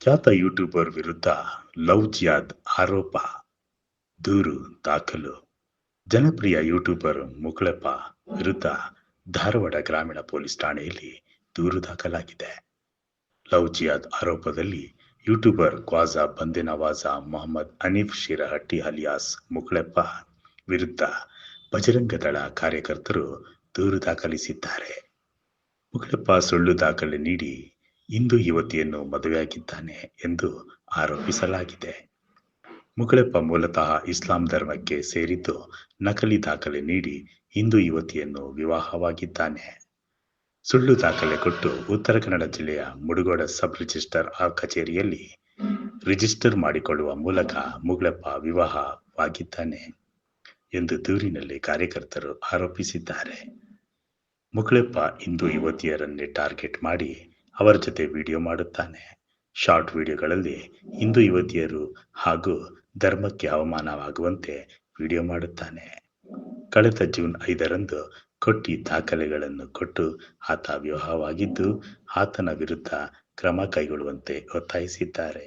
ಖ್ಯಾತ ಯೂಟ್ಯೂಬರ್ ವಿರುದ್ಧ ಲವ್ ಜಿಹಾದ್ ಆರೋಪ, ದೂರು ದಾಖಲು. ಜನಪ್ರಿಯ ಯೂಟ್ಯೂಬರ್ ಮುಕುಳೆಪ್ಪ ವಿರುದ್ಧ ಧಾರವಾಡ ಗ್ರಾಮೀಣ ಪೊಲೀಸ್ ಠಾಣೆಯಲ್ಲಿ ದೂರು ದಾಖಲಾಗಿದೆ. ಲವ್ ಜಿಹಾದ್ ಆರೋಪದಲ್ಲಿ ಯೂಟ್ಯೂಬರ್ ಖ್ವಾಜಾ ಬಂದೆ ನವಾಜ ಮೊಹಮ್ಮದ್ ಹನೀಫ್ ಶಿರಹಟ್ಟಿ ಅಲಿಯಾಸ್ ಮುಕುಳೆಪ್ಪ ವಿರುದ್ಧ ಬಜರಂಗ ದಳ ಕಾರ್ಯಕರ್ತರು ದೂರು ದಾಖಲಿಸಿದ್ದಾರೆ. ಮುಕುಳೆಪ್ಪ ಸುಳ್ಳು ದಾಖಲೆ ನೀಡಿ ಹಿಂದೂ ಯುವತಿಯನ್ನು ಮದುವೆಯಾಗಿದ್ದಾನೆ ಎಂದು ಆರೋಪಿಸಲಾಗಿದೆ. ಮುಕುಳೆಪ್ಪ ಮೂಲತಃ ಇಸ್ಲಾಂ ಧರ್ಮಕ್ಕೆ ಸೇರಿದ್ದು, ನಕಲಿ ದಾಖಲೆ ನೀಡಿ ಹಿಂದೂ ಯುವತಿಯನ್ನು ವಿವಾಹವಾಗಿದ್ದಾನೆ. ಸುಳ್ಳು ದಾಖಲೆ ಕೊಟ್ಟು ಉತ್ತರ ಕನ್ನಡ ಜಿಲ್ಲೆಯ ಮುಡಗೋಡ ಸಬ್ ರಿಜಿಸ್ಟರ್ ಕಚೇರಿಯಲ್ಲಿ ರಿಜಿಸ್ಟರ್ ಮಾಡಿಕೊಳ್ಳುವ ಮೂಲಕ ಮುಕುಳೆಪ್ಪ ವಿವಾಹವಾಗಿದ್ದಾನೆ ಎಂದು ದೂರಿನಲ್ಲಿ ಕಾರ್ಯಕರ್ತರು ಆರೋಪಿಸಿದ್ದಾರೆ. ಮುಕುಳೆಪ್ಪ ಹಿಂದೂ ಯುವತಿಯರನ್ನೇ ಟಾರ್ಗೆಟ್ ಮಾಡಿ ಅವರ ಜೊತೆ ವಿಡಿಯೋ ಮಾಡುತ್ತಾನೆ. ಶಾರ್ಟ್ ವಿಡಿಯೋಗಳಲ್ಲಿ ಹಿಂದೂ ಯುವತಿಯರು ಹಾಗೂ ಧರ್ಮಕ್ಕೆ ಅವಮಾನವಾಗುವಂತೆ ವಿಡಿಯೋ ಮಾಡುತ್ತಾನೆ. ಕಳೆದ ಜೂನ್ 5ರಂದು ಕೊಟ್ಟಿ ದಾಖಲೆಗಳನ್ನು ಕೊಟ್ಟು ಆತ ವಿವಾಹವಾಗಿದ್ದು, ಆತನ ವಿರುದ್ಧ ಕ್ರಮ ಕೈಗೊಳ್ಳುವಂತೆ ಒತ್ತಾಯಿಸಿದ್ದಾರೆ.